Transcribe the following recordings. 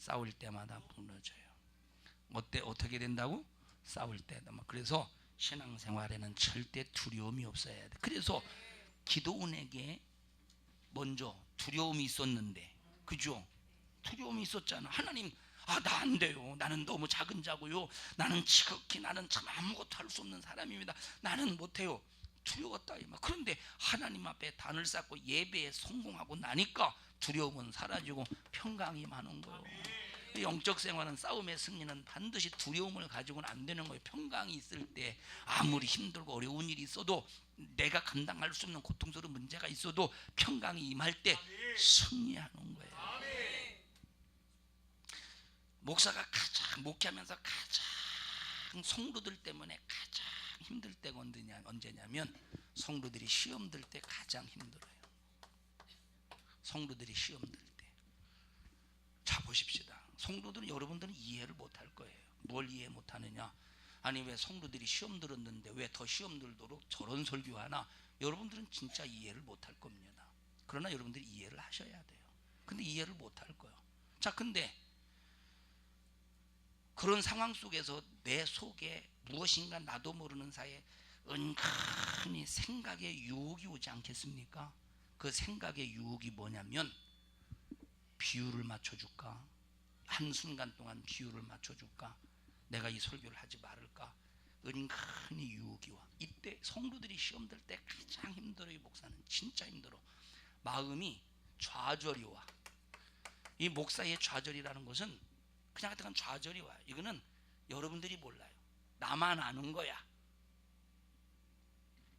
싸울 때마다 무너져요. 어떻게 된다고? 싸울 때다. 그래서 신앙생활에는 절대 두려움이 없어야 돼. 그래서 기도원에게 먼저 두려움이 있었는데, 그죠? 두려움이 있었잖아. 하나님, 나 안 돼요. 나는 너무 작은 자고요. 나는 지극히 나는 참 아무것도 할 수 없는 사람입니다. 나는 못해요. 두려웠다. 그런데 하나님 앞에 단을 쌓고 예배에 성공하고 나니까 두려움은 사라지고 평강이 많은 거예요. 영적 생활은 싸움의 승리는 반드시 두려움을 가지고는 안 되는 거예요. 평강이 있을 때 아무리 힘들고 어려운 일이 있어도, 내가 감당할 수 없는 고통스러운 문제가 있어도 평강이 임할 때 승리하는 거예요. 목사가 목회하면서 가장 성도들 때문에 가장 힘들 때가 언제냐면 성도들이 시험 들 때 가장 힘들어요. 성도들이 시험 들 때. 자, 보십시다. 성도들은, 여러분들은 이해를 못할 거예요. 뭘 이해 못하느냐? 아니, 왜 성도들이 시험 들었는데 왜 더 시험 들도록 저런 설교하나? 여러분들은 진짜 이해를 못할 겁니다. 그러나 여러분들이 이해를 하셔야 돼요. 근데 이해를 못할 거예요. 자, 근데 그런 상황 속에서 내 속에 무엇인가 나도 모르는 사이에 은근히 생각의 유혹이 오지 않겠습니까? 그 생각의 유혹이 뭐냐면, 비유를 맞춰줄까? 한순간 동안 비유를 맞춰줄까? 내가 이 설교를 하지 말을까? 은근히 유혹이 와. 이때 성도들이 시험 들 때 가장 힘들어요. 목사는 진짜 힘들어. 마음이 좌절이 와. 이 목사의 좌절이라는 것은 그냥 하여튼 좌절이 와요. 이거는 여러분들이 몰라요. 나만 아는 거야.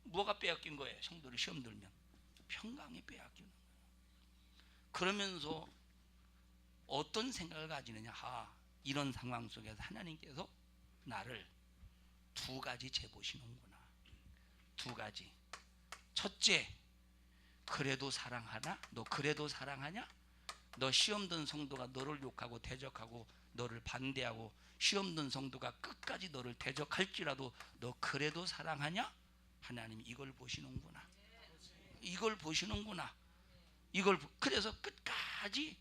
뭐가 빼앗긴 거예요? 성도를 시험 들면 평강이 빼앗기는 거예요. 그러면서 어떤 생각을 가지느냐? 이런 상황 속에서 하나님께서 나를 두 가지 재보시는구나. 두 가지. 첫째, 그래도 사랑하나? 너 그래도 사랑하냐? 너 시험 든 성도가 너를 욕하고 대적하고 너를 반대하고 시험 든 성도가 끝까지 너를 대적할지라도 너 그래도 사랑하냐? 하나님이 이걸 보시는구나. 이걸 보시는구나. 그래서 끝까지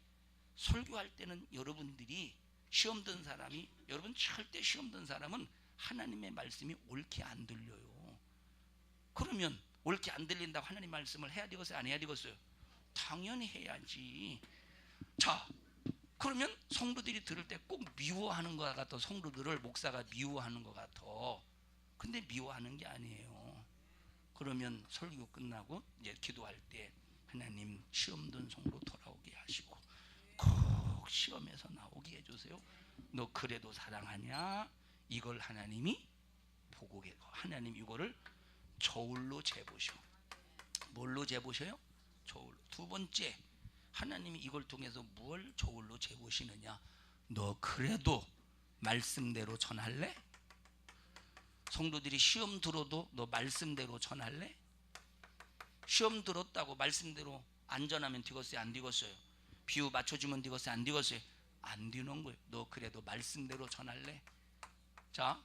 설교할 때는 여러분들이 시험 든 사람이, 여러분 절대 시험 든 사람은 하나님의 말씀이 옳게 안 들려요. 그러면 옳게 안 들린다고 하나님 말씀을 해야 되겠어요? 안 해야 되겠어요? 당연히 해야지. 자, 그러면 성도들이 들을 때 꼭 미워하는 것 같아. 성도들을 목사가 미워하는 것 같아. 근데 미워하는 게 아니에요. 그러면 설교 끝나고 이제 기도할 때 하나님 시험 든 성도 돌아오게 하시고 꼭 시험에서 나오게 해주세요. 너 그래도 사랑하냐? 이걸 하나님이 보고 계세요. 하나님 이거를 저울로 재보셔. 뭘로 재보셔요? 저울로. 두 번째, 하나님이 이걸 통해서 뭘 저울로 재보시느냐? 너 그래도 말씀대로 전할래? 성도들이 시험 들어도 너 말씀대로 전할래? 시험 들었다고 말씀대로 안 전하면 되겠어요? 안 되겠어요? 비유 맞춰주면 되겠어요? 안 되겠어요? 안 되는 거예요. 너 그래도 말씀대로 전할래? 자,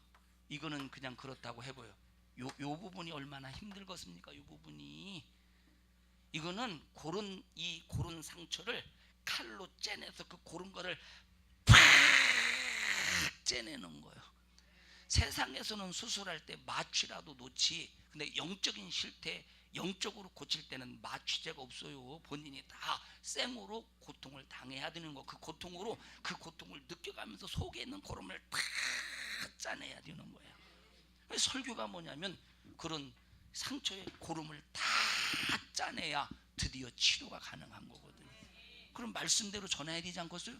이거는 그냥 그렇다고 해봐요. 요 부분이 얼마나 힘들겠습니까? 이 부분이. 이거는 고른 상처를 칼로 째내서 그 고른 거를 팍 째내는 거예요. 세상에서는 수술할 때 마취라도 놓지, 근데 영적인 실태, 영적으로 고칠 때는 마취제가 없어요. 본인이 다 생으로 고통을 당해야 되는 거. 그 고통으로 그 고통을 느껴가면서 속에 있는 고름을 다 짜내야 되는 거예요. 설교가 뭐냐면 그런 상처의 고름을 다 짜내야 드디어 치료가 가능한 거거든요. 그럼 말씀대로 전해야 되지 않겠어요?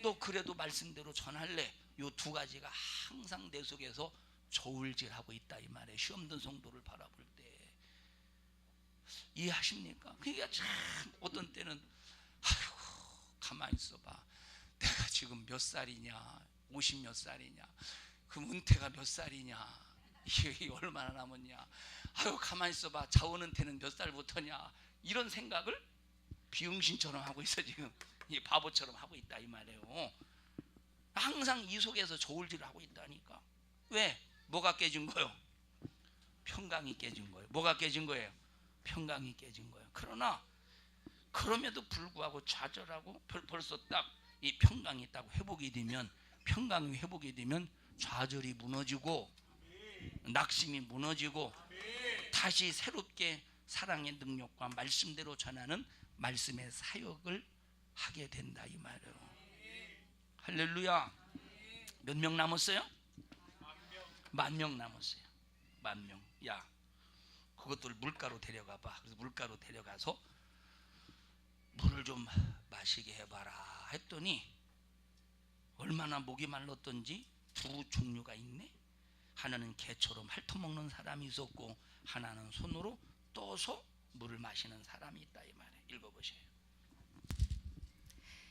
너 그래도 말씀대로 전할래? 요 두 가지가 항상 내 속에서 저울질하고 있다 이 말이에요. 시험 든 성도를 바라볼 때. 이해하십니까? 그러니까 참 어떤 때는 아이고 가만히 있어봐. 내가 지금 몇 살이냐? 50 몇 살이냐? 그 은퇴가 몇 살이냐? 이게 얼마나 남았냐? 아유 가만히 있어봐. 자원 은퇴는 몇 살부터냐? 이런 생각을 비응신처럼 하고 있어 지금. 이 바보처럼 하고 있다 이 말이에요. 항상 이 속에서 저울질을 하고 있다니까. 왜? 뭐가 깨진 거예요? 평강이 깨진 거예요. 뭐가 깨진 거예요? 평강이 깨진 거예요. 그러나 그럼에도 불구하고 좌절하고 벌써 딱 이 평강이 딱 회복이 되면, 평강이 회복이 되면 좌절이 무너지고 낙심이 무너지고 다시 새롭게 사랑의 능력과 말씀대로 전하는 말씀의 사역을 하게 된다 이 말이에요. 할렐루야. 몇 명 남았어요? 10,000명 남았어요. 10,000명. 야, 그것들 물가로 데려가 봐. 그래서 물가로 데려가서 물을 좀 마시게 해봐라 했더니 얼마나 목이 말랐던지 두 종류가 있네. 하나는 개처럼 핥아먹는 사람이 있었고 하나는 손으로 떠서 물을 마시는 사람이 있다 이 말이에요. 읽어보세요.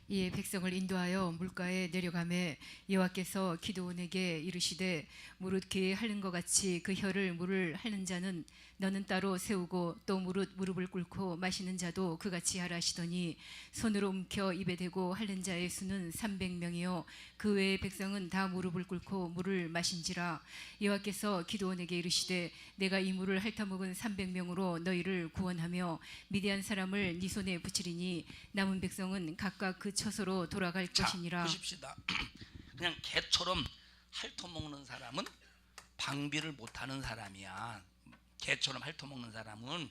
이에 백성을 인도하여 물가에 내려가매 여호와께서 기드온에게 이르시되 무릇 그의 하는 것 같이 그 혀를 물을 하는 자는 너는 따로 세우고 또 무릎을 꿇고 마시는 자도 그같이 하라 하시더니 손으로 움켜 입에 대고 하는 자의 수는 300명이요 그 외의 백성은 다 무릎을 꿇고 물을 마신지라. 여호와께서 기드온에게 이르시되 내가 이 물을 핥아먹은 300명으로 너희를 구원하며 미디안 사람을 네 손에 붙이리니 남은 백성은 각각 그 처소로 돌아갈 것이니라. 보십시다. 그냥 개처럼 핥아먹는 사람은 방비를 못하는 사람이야. 개처럼 핥아먹는 사람은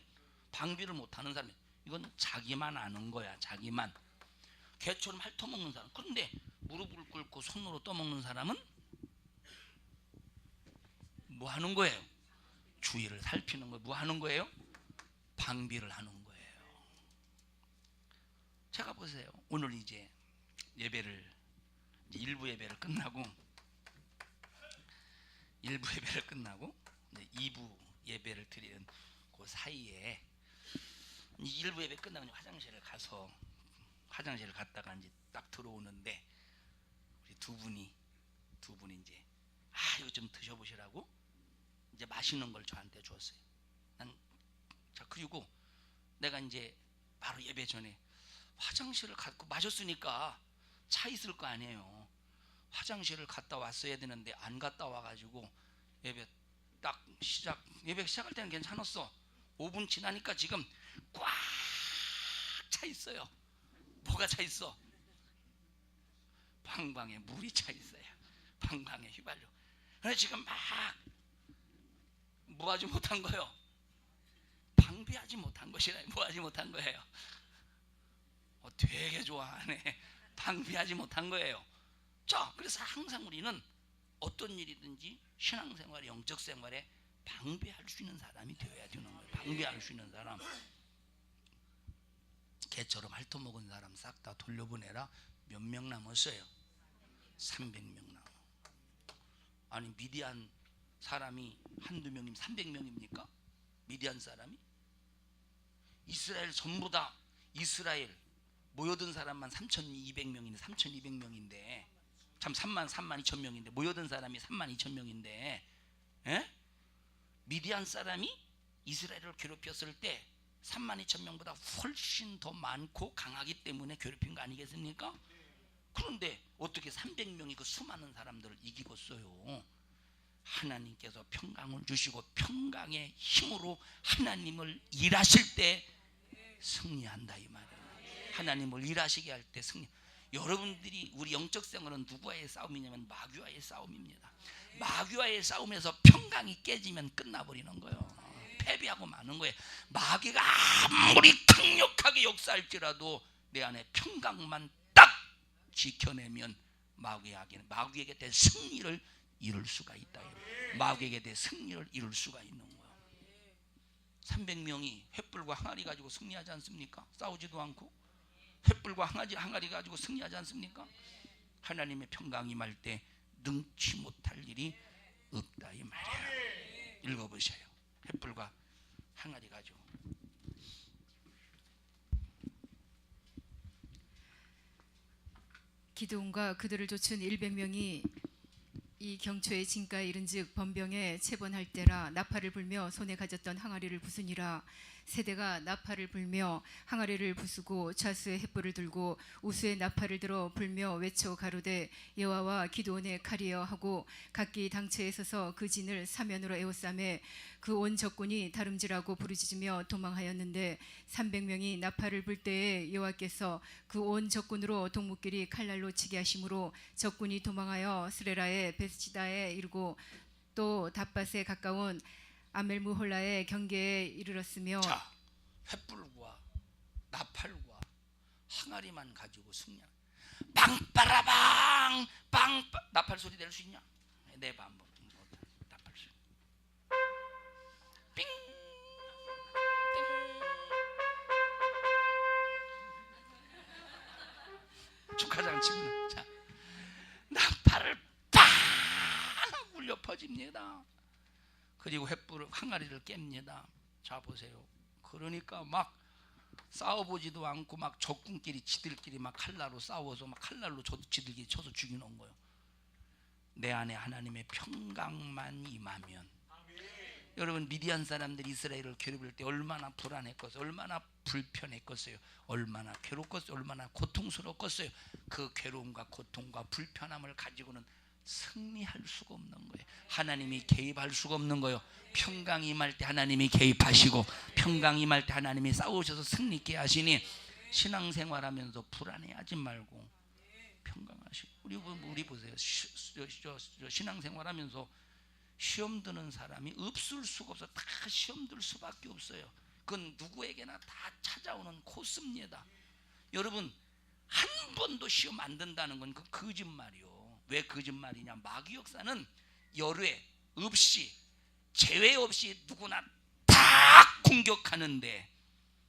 방비를 못하는 사람이야. 이건 자기만 아는 거야. 자기만. 개처럼 핥아먹는 사람. 그런데 무릎을 꿇고 손으로 떠먹는 사람은 뭐 하는 거예요? 주의를 살피는 거예요. 뭐 하는 거예요? 방비를 하는 거예요. 제가 보세요. 오늘 이제 예배를 이제 일부 예배를 끝나고 2부 예배를 드리는 그 사이에 일부 예배 끝나고 화장실을 갔다가 이제 딱 들어오는데 우리 두 분이 이제 이거 좀 드셔보시라고 이제 맛있는 걸 저한테 줬어요. 자 그리고 내가 이제 바로 예배 전에 화장실을 갔고 마셨으니까 차 있을 거 아니에요. 화장실을 갔다 왔어야 되는데 안 갔다 와가지고 예배 시작할 때는 괜찮았어. 5분 지나니까 지금 꽉 차 있어요. 뭐가 차 있어? 방방에 물이 차 있어요. 방방에 휘발유. 그래서 지금 막 뭐하지 못한 거예요? 방비하지 못한 것이라. 뭐하지 못한 거예요? 되게 좋아하네. 방비하지 못한 거예요. 자, 그래서 항상 우리는 어떤 일이든지 신앙생활, 영적 생활에 방비할 수 있는 사람이 되어야 되는 거예요. 방비할 수 있는 사람. 개처럼 핥아먹은 사람 싹 다 돌려보내라. 몇 명 남았어요? 300명 남아. 아니 미디안 사람이 한두 명이면 300명입니까? 미디안 사람이? 이스라엘 전부 다 이스라엘 모여든 사람만 3,200명인데 3,200명인데 참 3만 2천 명인데 모여든 사람이 3만 2천 명인데 미디안 사람이 이스라엘을 괴롭혔을 때 3만 2천 명보다 훨씬 더 많고 강하기 때문에 괴롭힌 거 아니겠습니까? 그런데 어떻게 300명이 그 수많은 사람들을 이기겠어요? 하나님께서 평강을 주시고 평강의 힘으로 하나님을 일하실 때 승리한다 이 말이에요. 하나님을 일하시게 할 때 승리. 여러분들이 우리 영적 생활은 누구와의 싸움이냐면 마귀와의 싸움입니다. 마귀와의 싸움에서 평강이 깨지면 끝나버리는 거예요. 패배하고 마는 거예요. 마귀가 아무리 강력하게 역사할지라도 내 안에 평강만 딱 지켜내면 마귀에게 대해 승리를 이룰 수가 있다. 마귀에게 대해 승리를 이룰 수가 있는 거예요. 300명이 횃불과 항아리 가지고 승리하지 않습니까? 싸우지도 않고 횃불과 항아리 가지고 승리하지 않습니까? 하나님의 평강이 임할 때 능치 못할 일이 없다 이 말이에요. 읽어보세요. 횃불과 항아리 가지고. 기드온과 그들을 쫓은 100명이 이 경초의 진가에 이른즉 번병에 채번할 때라 나팔을 불며 손에 가졌던 항아리를 부수니라. 세대가 나팔을 불며 항아리를 부수고 좌수에 횃불을 들고 우수에 나팔을 들어 불며 외쳐 가로되 여호와와 기드온의 칼이여 하고 각기 당처에 서서 그 진을 사면으로 에워싸매 그 온 적군이 다름질하고 부르짖으며 도망하였는데 300명이 나팔을 불 때에 여호와께서 그 온 적군으로 동무끼리 칼날로 치게 하심으로 적군이 도망하여 스레라의 베스지다에 이르고 또 답밭에 가까운 아멜무홀라의 경계에 이르렀으며 자, 횃불과 나팔과 항아리만 가지고 승리. 빵빠라방 빵 나팔 소리 낼 수 있냐? 내봐 한번. 나팔 소리. 삥. 띵. 축하장 치면 자, 나팔을 빵 울려 퍼집니다. 그리고 횃불을 항아리를 깹니다. 자 보세요. 그러니까 막 싸워보지도 않고 막 적군끼리 지들끼리 막 칼날로 싸워서 막 칼날로 지들끼리 쳐서 죽이는 거예요. 내 안에 하나님의 평강만 임하면. 여러분 미디안 사람들이 이스라엘을 괴롭힐 때 얼마나 불안했겠어요. 얼마나 불편했겠어요. 얼마나 괴롭겠어요. 얼마나 고통스럽겠어요. 그 괴로움과 고통과 불편함을 가지고는 승리할 수가 없는 거예요. 하나님이 개입할 수가 없는 거예요. 평강이 임할 때 하나님이 개입하시고 평강이 임할 때 하나님이 싸우셔서 승리있게 하시니 신앙생활하면서 불안해하지 말고 평강하시고. 우리 보세요. 신앙생활하면서 시험 드는 사람이 없을 수가 없어. 다 시험 들 수밖에 없어요. 그건 누구에게나 다 찾아오는 코스입니다. 여러분 한 번도 시험 안 든다는 건 그 거짓말이요. 왜 거짓말이냐? 마귀 역사는 열외 없이 제외 없이 누구나 다 공격하는데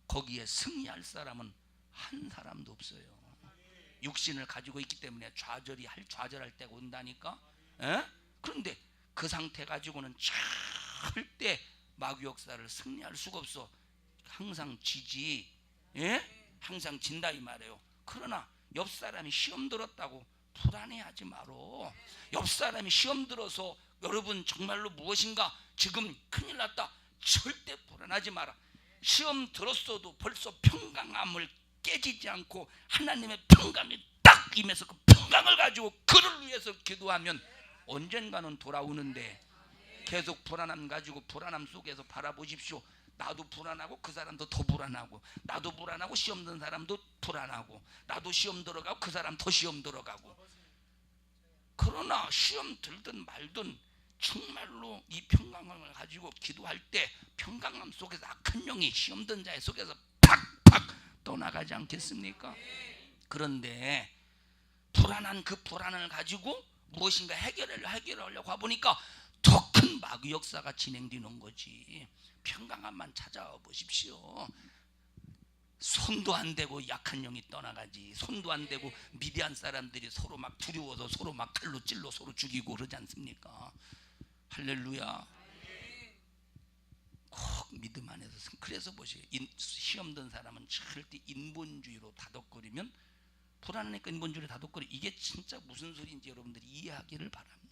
거기에 승리할 사람은 한 사람도 없어요. 육신을 가지고 있기 때문에 좌절할 때가 온다니까. 그런데 그 상태 가지고는 절대 마귀 역사를 승리할 수가 없어. 항상 지지, 항상 진다 이 말이에요. 그러나 옆 사람이 시험 들었다고 불안해하지 말어. 옆 사람이 시험 들어서 여러분 정말로 무엇인가 지금 큰일 났다, 절대 불안하지 마라. 시험 들었어도 벌써 평강함을 깨지지 않고 하나님의 평강이 딱 임해서 그 평강을 가지고 그를 위해서 기도하면 언젠가는 돌아오는데 계속 불안함 가지고 불안함 속에서 바라보십시오. 나도 불안하고 그 사람도 더 불안하고, 나도 불안하고 시험 든 사람도 불안하고, 나도 시험 들어가고 그 사람 더 시험 들어가고. 그러나 시험 들든 말든 정말로 이 평강함을 가지고 기도할 때 평강함 속에서 악한 영이 시험 든 자의 속에서 팍팍 떠나가지 않겠습니까? 그런데 불안한 그 불안을 가지고 무엇인가 해결하려고 해보니까 더 큰 마귀 역사가 진행되는 거지. 평강함만 찾아와 보십시오. 손도 안 대고 약한 영이 떠나가지. 손도 안 대고 미디안 사람들이 서로 막 두려워서 서로 막 칼로 찔러 서로 죽이고 그러지 않습니까? 할렐루야. 꼭 믿음 안에서. 그래서 보세요. 시험 든 사람은 절대 인본주의로 다독거리면 불안하니까 인본주의로 다독거리. 이게 진짜 무슨 소리인지 여러분들이 이해하기를 바랍니다.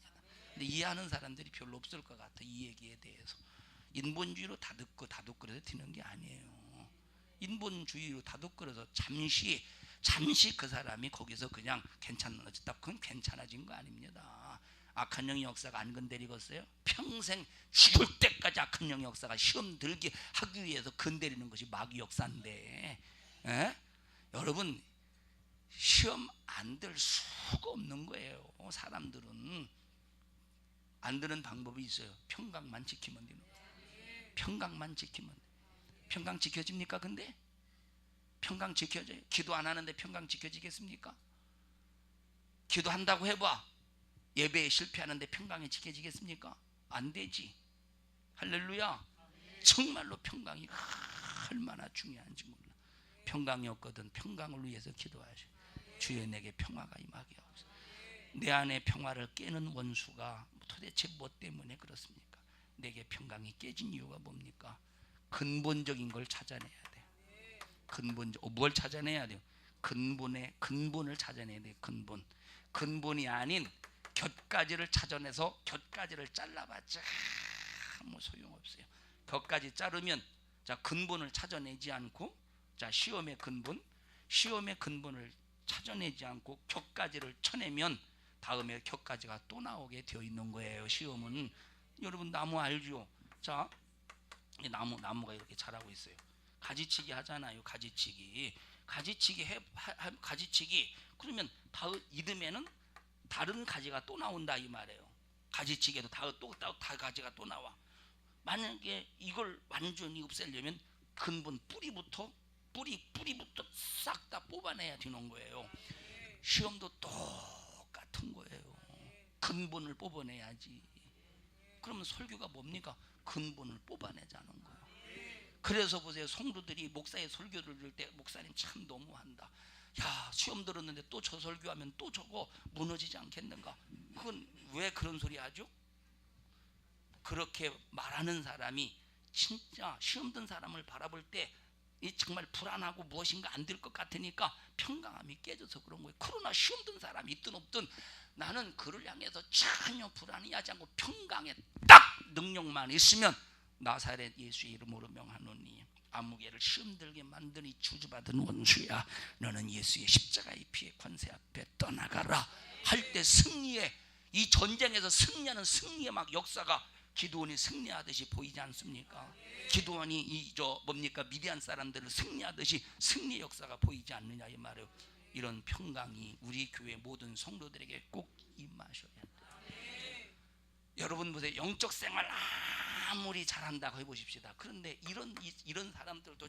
근데 이해하는 사람들이 별로 없을 것 같아. 이 얘기에 대해서. 인본주의로 다독거려서 되는 게 아니에요. 인본주의로 다독거려서 잠시 그 사람이 거기서 그냥 괜찮아졌다, 그건 괜찮아진 거 아닙니다. 악한 영의 역사가 안 건드리겠어요? 평생 죽을 때까지 악한 영의 역사가 시험 들게 하기 위해서 건드리는 것이 마귀 역사인데, 여러분 시험 안 들 수가 없는 거예요. 사람들은 안 드는 방법이 있어요. 평강만 지키면 되는 거예요. 평강만 지키면. 평강 지켜집니까? 근데 평강 지켜져요? 기도 안 하는데 평강 지켜지겠습니까? 기도한다고 해봐 예배에 실패하는데 평강이 지켜지겠습니까? 안 되지. 할렐루야. 정말로 평강이 얼마나 중요한지 몰라. 평강이 없거든 평강을 위해서 기도하셔. 주여 내게 평화가 임하게 하옵소서. 내 안에 평화를 깨는 원수가 도대체 뭐 때문에 그렇습니까? 내게 평강이 깨진 이유가 뭡니까? 근본적인 걸 찾아내야 돼. 뭘 찾아내야 돼요? 근본을 찾아내야 돼. 근본이 아닌 곁가지를 찾아내서 곁가지를 잘라봤자 아무 소용없어요. 곁가지 자르면 자, 근본을 찾아내지 않고, 자, 시험의 근본을 찾아내지 않고 격가지를 쳐내면 다음에 격가지가 또 나오게 되어 있는 거예요. 시험은. 여러분 나무 알죠? 자, 이 나무가 이렇게 자라고 있어요. 가지치기 하잖아요. 가지치기 그러면 이듬해는 다른 가지가 또 나온다 이 말이에요. 가지치기에도 다 가지가 또 나와. 만약에 이걸 완전히 없애려면 근본 뿌리부터 싹 다 뽑아내야 되는 거예요. 시험도 똑같은 거예요. 근본을 뽑아내야지. 그러면 설교가 뭡니까? 근본을 뽑아내자는 거예요. 그래서 보세요. 성도들이 목사의 설교를 들을 때 목사님 참 너무한다. 야, 시험 들었는데 또 저 설교하면 또 저거 무너지지 않겠는가? 그건 왜 그런 소리 하죠? 그렇게 말하는 사람이 진짜 시험 든 사람을 바라볼 때 정말 불안하고 무엇인가 안 될 것 같으니까 평강함이 깨져서 그런 거예요. 그러나 시험 든 사람이 있든 없든 나는 그를 향해서 전혀 불안해하지 않고 평강에 딱 능력만 있으면 나사렛 예수의 이름으로 명하노니 아무개를 시험 들게 만드니 주주받은 원수야, 너는 예수의 십자가의 피의 권세 앞에 떠나가라 할 때 승리해. 이 전쟁에서 승리하는 승리의 막 역사가 기드온이 승리하듯이 보이지 않습니까? 기드온이 미디안 사람들을 승리하듯이 승리의 역사가 보이지 않느냐 이 말이에요. 이런 평강이 우리 교회 모든 성도들에게 꼭 임하셔야 돼요. 여러분 보세요. 영적 생활 아무리 잘한다고 해보십시다. 그런데 이런 사람들도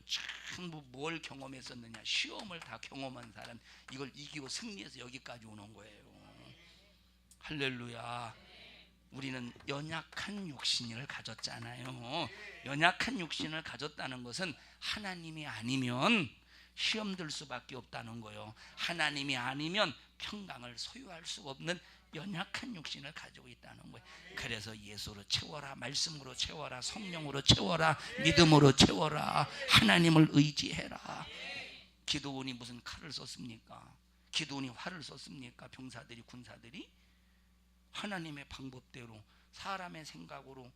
전부 뭘 경험했었느냐? 시험을 다 경험한 사람, 이걸 이기고 승리해서 여기까지 오는 거예요. 할렐루야. 우리는 연약한 육신을 가졌잖아요. 연약한 육신을 가졌다는 것은 하나님이 아니면 시험 들 수밖에 없다는 거예요. 하나님이 아니면 평강을 소유할 수 없는 연약한 육신을 가지고 있다는 거예요. 그래서 예수로 채워라, 말씀으로 채워라, 성령으로 채워라, 믿음으로 채워라, 하나님을 의지해라. 기드온이 무슨 칼을 썼습니까? 기드온이 활을 썼습니까? 병사들이, 군사들이 하나님의 방법대로, 사람의 생각으로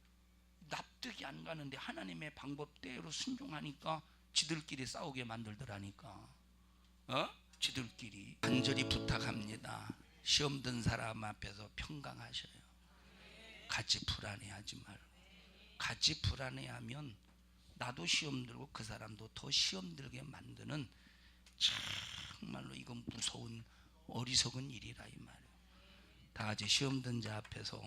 납득이 안 가는데 하나님의 방법대로 순종하니까 지들끼리 싸우게 만들더라니까. 지들끼리. 간절히 부탁합니다. 시험 든 사람 앞에서 평강하셔요. 같이 불안해하지 말고. 같이 불안해하면 나도 시험 들고 그 사람도 더 시험 들게 만드는, 정말로 이건 무서운 어리석은 일이라 이 말이에요. 다 같이 시험 든 자 앞에서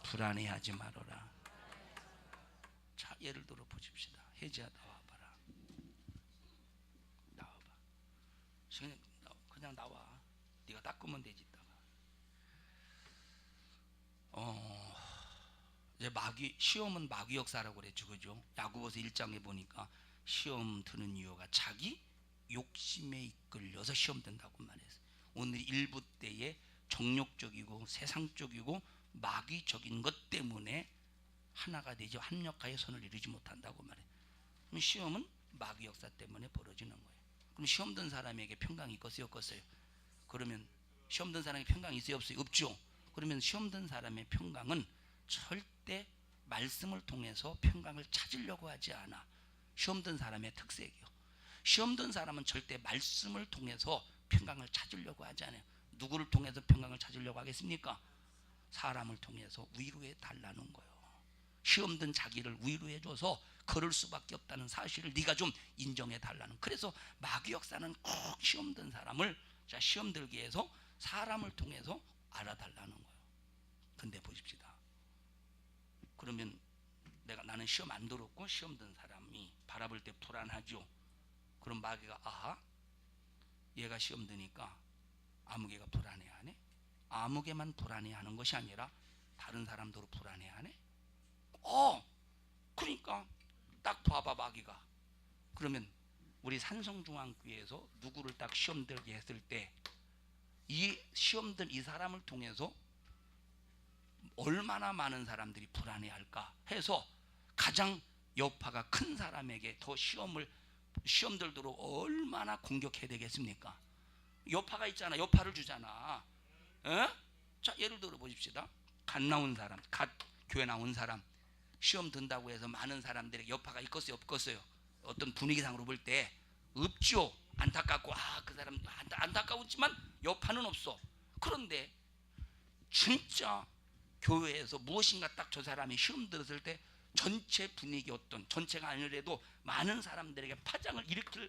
불안해하지 말아라. 자, 예를 들어 보십시다. 혜지야 나와봐라. 나와봐. 그냥 나와. 네가 닦으면 되지. 이제 시험은 마귀 역사라고 그랬죠, 그죠? 야고보서 1장에 보니까 시험 드는 이유가 자기 욕심에 이끌려서 시험 든다고 말했어요. 오늘 일부 때에 정욕적이고 세상적이고 마귀적인 것 때문에 하나가 되지 합력하여 선을 이루지 못한다고 말해요. 그럼 시험은 마귀 역사 때문에 벌어지는 거예요. 그럼 시험 든 사람에게 평강이 있겠어요, 없겠어요? 그러면 시험 든 사람에게 평강이 있어요, 없어요? 없죠. 그러면 시험 든 사람의 평강은 절대 말씀을 통해서 평강을 찾으려고 하지 않아. 시험 든 사람의 특색이요. 시험 든 사람은 절대 말씀을 통해서 평강을 찾으려고 하지 않아요. 누구를 통해서 평강을 찾으려고 하겠습니까? 사람을 통해서 위로해 달라는 거예요. 시험 든 자기를 위로해 줘서 걸을 수밖에 없다는 사실을 네가 좀 인정해 달라는. 그래서 마귀 역사는 꼭 시험 든 사람을 시험 들게 해서 사람을 통해서 알아달라는 거예요. 근데 보십시다. 그러면 나는 시험 안 들었고 시험 든 사람이 바라볼 때 불안하죠. 그럼 마귀가 아하, 얘가 시험 드니까 아무개가 불안해하네. 아무개만 불안해하는 것이 아니라 다른 사람도 불안해하네. 그러니까 딱 봐봐 마귀가. 그러면 우리 산성중앙교회에서 누구를 딱 시험 들게 했을 때 이 시험 든 이 사람을 통해서 얼마나 많은 사람들이 불안해할까 해서 가장 여파가 큰 사람에게 더 시험 들도록 얼마나 공격해야 되겠습니까? 여파가 있잖아. 여파를 주잖아. 자, 예를 들어 보십시다. 갓 교회 나온 사람, 시험 든다고 해서 많은 사람들에게 여파가 있겠어요, 없겠어요? 어떤 분위기상으로 볼 때 없죠. 안타깝고 그 사람 안타까웠지만 여파는 없어. 그런데 진짜 교회에서 무엇인가 딱 저 사람이 시험 들었을 때 전체 분위기 어떤 전체가 아니더라도 많은 사람들에게 파장을 일으킬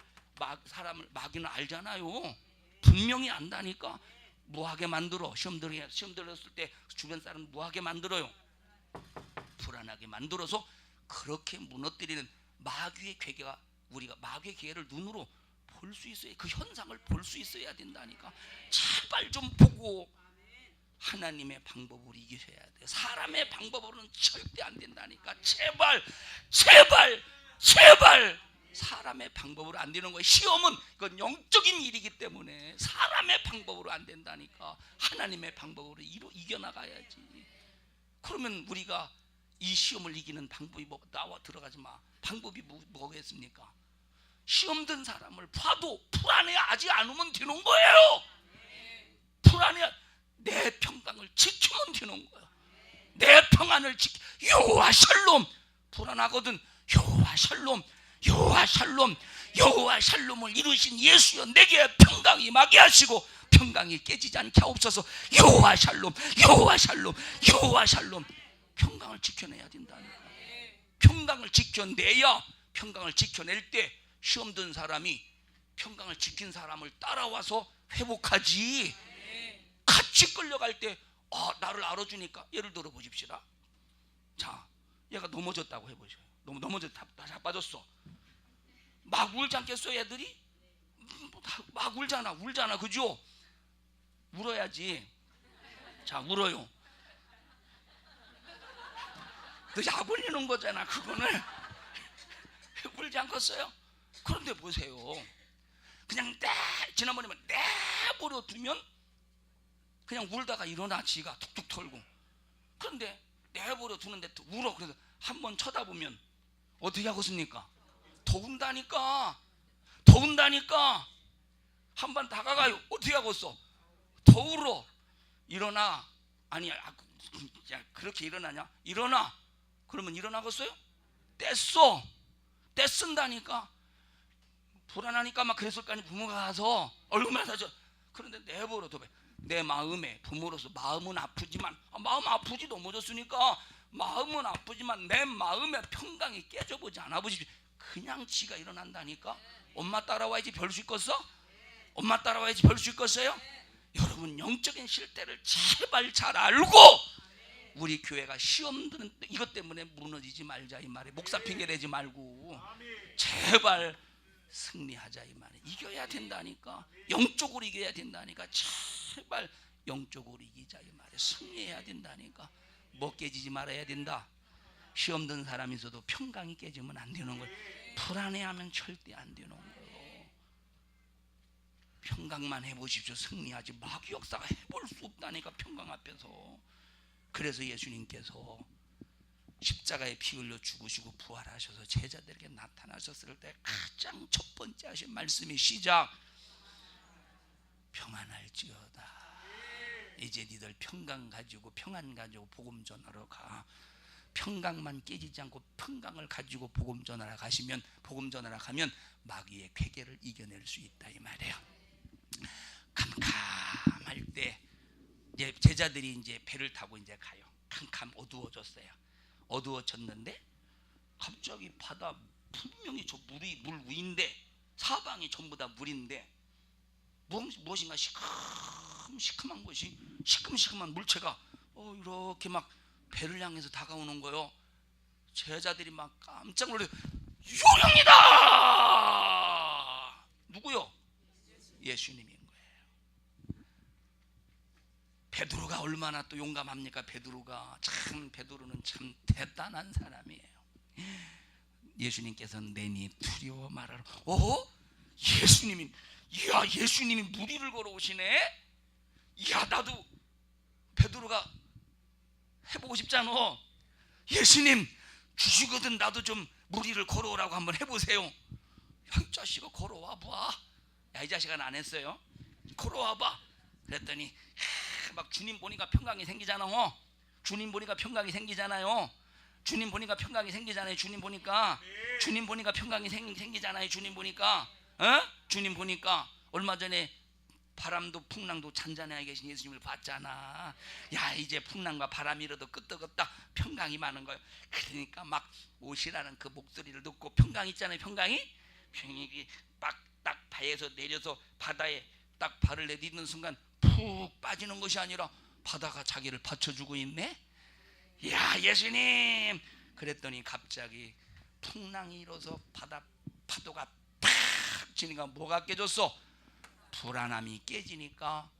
사람을 마귀는 알잖아요. 분명히 안다니까. 무하게 만들어. 시험 들었을 때 주변 사람 무하게 만들어요. 불안하게 만들어서 그렇게 무너뜨리는 마귀의 괴계가, 우리가 마귀의 괴계를 눈으로 볼 수 있어야, 그 현상을 볼 수 있어야 된다니까. 제발 좀 보고 하나님의 방법으로 이기셔야 돼요. 사람의 방법으로는 절대 안 된다니까. 제발 사람의 방법으로 안 되는 거예요. 시험은 그건 영적인 일이기 때문에 사람의 방법으로 안 된다니까. 하나님의 방법으로 이겨나가야지. 그러면 우리가 이 시험을 이기는 방법이 나와 들어가지 마. 방법이 뭐겠습니까? 시험 든 사람을 봐도 불안해하지 않으면 되는 거예요. 불안해, 내 평강을 지키면 되는 거예요. 내 평안을 여호와 샬롬. 불안하거든. 여호와 샬롬, 여호와 샬롬, 여호와 샬롬을 이루신 예수여, 내게 평강이 임하게 하시고 평강이 깨지지 않게 하옵소서. 여호와 샬롬, 여호와 샬롬, 여호와 샬롬. 평강을 지켜내야 된다니까. 평강을 지켜내야, 평강을 지켜낼 때 시험 든 사람이 평강을 지킨 사람을 따라와서 회복하지. 같이 끌려갈 때 나를 알아주니까, 예를 들어 보십시다. 자, 얘가 넘어졌다고 해보셔요. 넘어졌다, 다 자빠졌어. 막 울지 않겠어요, 애들이? 막 울잖아, 그죠? 울어야지. 자, 울어요. 그 약 올리는 거잖아, 그거는. 울지 않겠어요? 그런데 보세요. 그냥 지난번에만 내버려 두면 그냥 울다가 일어나, 지가 툭툭 털고. 그런데 내버려 두는데 또 울어. 그래서 한번 쳐다보면 어떻게 하겠습니까? 더운다니까. 한번 다가가요. 어떻게 하겠어? 더 울어. 일어나. 아니, 그렇게 일어나냐? 일어나. 그러면 일어나겠어요? 떼쓴다니까. 불안하니까 막 그랬을 거 아니. 부모가 가서 얼마나 사죠. 그런데 내버려 둬. 내 마음에, 부모로서 마음은 아프지만, 마음 아프지, 넘어졌으니까 마음은 아프지만 내 마음의 평강이 깨져보지 않아 보십시오. 그냥 지가 일어난다니까. 엄마 따라와야지 별 수 있겠어? 엄마 따라와야지 별 수 있겠어요? 여러분, 영적인 실태를 제발 잘 알고 우리 교회가 시험 드는 이것 때문에 무너지지 말자, 이 말이에요. 목사 핑계 대지 말고 제발 승리하자, 이 말이에요. 이겨야 된다니까. 영적으로 이겨야 된다니까. 제발 영적으로 이기자, 이 말이에요. 승리해야 된다니까. 뭐 깨지지 말아야 된다. 시험 든 사람이 있어도 평강이 깨지면 안 되는 거예요. 불안해하면 절대 안 되는 거예요. 평강만 해보십시오. 승리하지. 마귀 역사가 해볼 수 없다니까, 평강 앞에서. 그래서 예수님께서 십자가에 피 흘려 죽으시고 부활하셔서 제자들에게 나타나셨을 때 가장 첫 번째 하신 말씀이 시작. 평안할지어다. 이제 니들 평강 가지고, 평안 가지고 복음 전하러 가. 평강만 깨지지 않고 평강을 가지고 복음 전하러 가면 마귀의 괴계를 이겨낼 수 있다, 이 말이에요. 캄캄할 때 이제 제자들이 이제 배를 타고 이제 가요. 캄캄 어두워졌어요. 어두워졌는데 갑자기 바다, 분명히 저 물 위인데 사방이 전부 다 물인데 무엇인가 시큼한 것이, 시큼한 물체가 이렇게 막 배를 향해서 다가오는 거예요. 제자들이 막 깜짝 놀라서 요령이다. 누구요? 예수님인 거예요. 베드로가 얼마나 또 용감합니까? 베드로는 참 대단한 사람이에요. 예수님께서는 내니 두려워 말하라. 예수님이 물 위를 걸어오시네. 나도 베드로가 해보고 싶잖아. 예수님 주시거든 나도 좀 물 위를 걸어오라고 한번 해보세요. 야, 이 자식아, 걸어와 봐. 야, 이 자식은 안 했어요. 걸어와 봐. 그랬더니 막 주님 보니까 평강이 생기잖아요. 주님 보니까 평강이 생기잖아요. 주님 보니까 평강이 생기잖아요. 주님 보니까 주님 보니까 얼마 전에 바람도 풍랑도 잔잔하게 계신 예수님을 봤잖아. 야, 이제 풍랑과 바람이 일어도 끄떡없다. 평강이 많은 거예요. 그러니까 막 오시라는 그 목소리를 듣고, 평강 있잖아요. 평강이 딱 바에서 내려서 바다에 딱 발을 내딛는 순간 푹 빠지는 것이 아니라 바다가 자기를 받쳐주고 있네. 야, 예수님. 그랬더니 갑자기 풍랑이 일어서 바다 파도가 탁 치니까 뭐가 깨졌어? 불안함이 깨지니까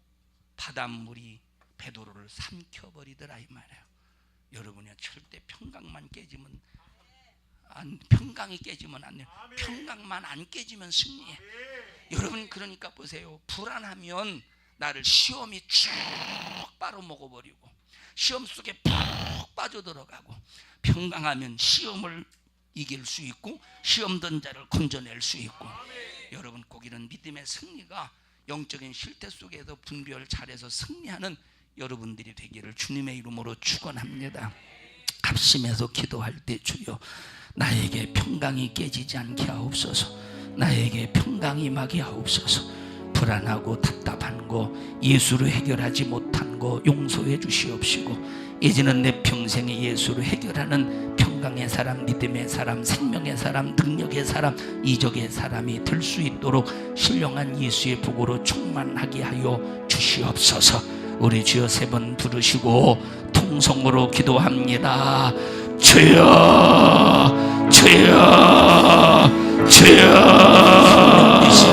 바닷물이 베드로를 삼켜버리더라 이 말이에요. 여러분이 절대 평강이 깨지면 안 돼요. 평강만 안 깨지면 승리해. 여러분, 그러니까 보세요. 불안하면 나를 시험이 쭉 빨아먹어버리고 시험 속에 푹 빠져들어가고, 평강하면 시험을 이길 수 있고 시험 든 자를 건져낼 수 있고. 여러분, 꼭 이런 믿음의 승리가 영적인 실태 속에서 분별 잘해서 승리하는 여러분들이 되기를 주님의 이름으로 축원합니다. 합심해서 기도할 때, 주여 나에게 평강이 깨지지 않게 하옵소서. 나에게 평강이 임하게 하옵소서. 불안하고 답답한 거, 예수로 해결하지 못한 거 용서해 주시옵시고, 이제는 내 평생에 예수로 해결하는 평강의 사람, 믿음의 사람, 생명의 사람, 능력의 사람, 이적의 사람이 될 수 있도록 신령한 예수의 복으로 충만하게 하여 주시옵소서. 우리 주여 세 번 부르시고 통성으로 기도합니다. 주여, 주여, 주여.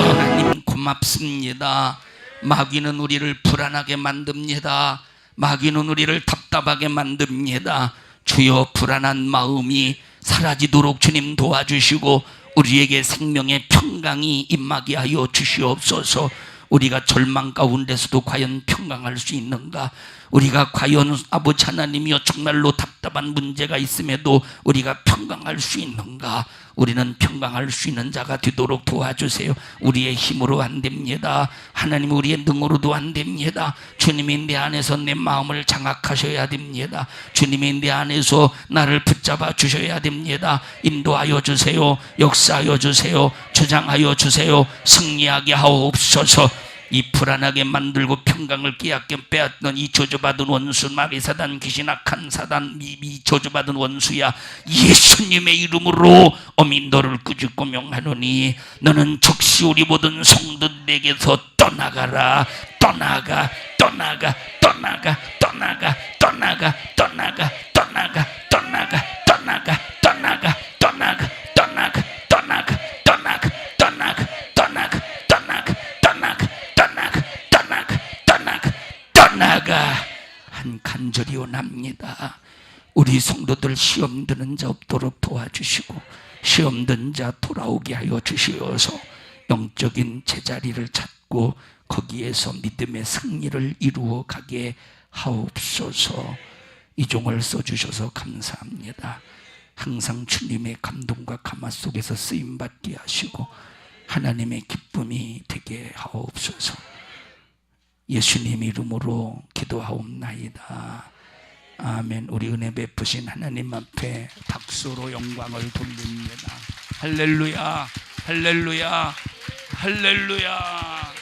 하나님 고맙습니다. 마귀는 우리를 불안하게 만듭니다. 마귀는 우리를 답답하게 만듭니다. 주여, 불안한 마음이 사라지도록 주님 도와주시고 우리에게 생명의 평강이 임하게 하여 주시옵소서. 우리가 절망 가운데서도 과연 평강할 수 있는가? 우리가 과연 아버지 하나님이여 정말로 답답한 문제가 있음에도 우리가 평강할 수 있는가? 우리는 평강할 수 있는 자가 되도록 도와주세요. 우리의 힘으로 안 됩니다. 하나님, 우리의 능으로도 안 됩니다. 주님이 내 안에서 내 마음을 장악하셔야 됩니다. 주님이 내 안에서 나를 붙잡아 주셔야 됩니다. 인도하여 주세요. 역사하여 주세요. 주장하여 주세요. 승리하게 하옵소서. 이 불안하게 만들고 평강을 빼앗던 이 저주받은 원수, 마귀 사단, 귀신, 악한 사단, 이 저주받은 원수야, 예수님의 이름으로 어미 너를 꾸짖고 명하노니 너는 즉시 우리 모든 성도들에게서 떠나가라. 떠나가, 떠나가, 떠나가, 떠나가, 떠나가, 떠나가, 떠나가, 떠나가, 떠나가, 떠나가, 떠나가, 떠나가, 떠나가, 떠나가, 떠나가, 떠나가, 떠나가. 한 간절히 원합니다. 우리 성도들 시험 드는 자 없도록 도와주시고 시험 든 자 돌아오게 하여 주시어서 영적인 제자리를 찾고 거기에서 믿음의 승리를 이루어 가게 하옵소서. 이 종을 써주셔서 감사합니다. 항상 주님의 감동과 감화 속에서 쓰임받게 하시고 하나님의 기쁨이 되게 하옵소서. 예수님 이름으로 기도하옵나이다. 아멘. 우리 은혜 베푸신 하나님 앞에 박수로 영광을 돌립니다. 할렐루야, 할렐루야, 할렐루야.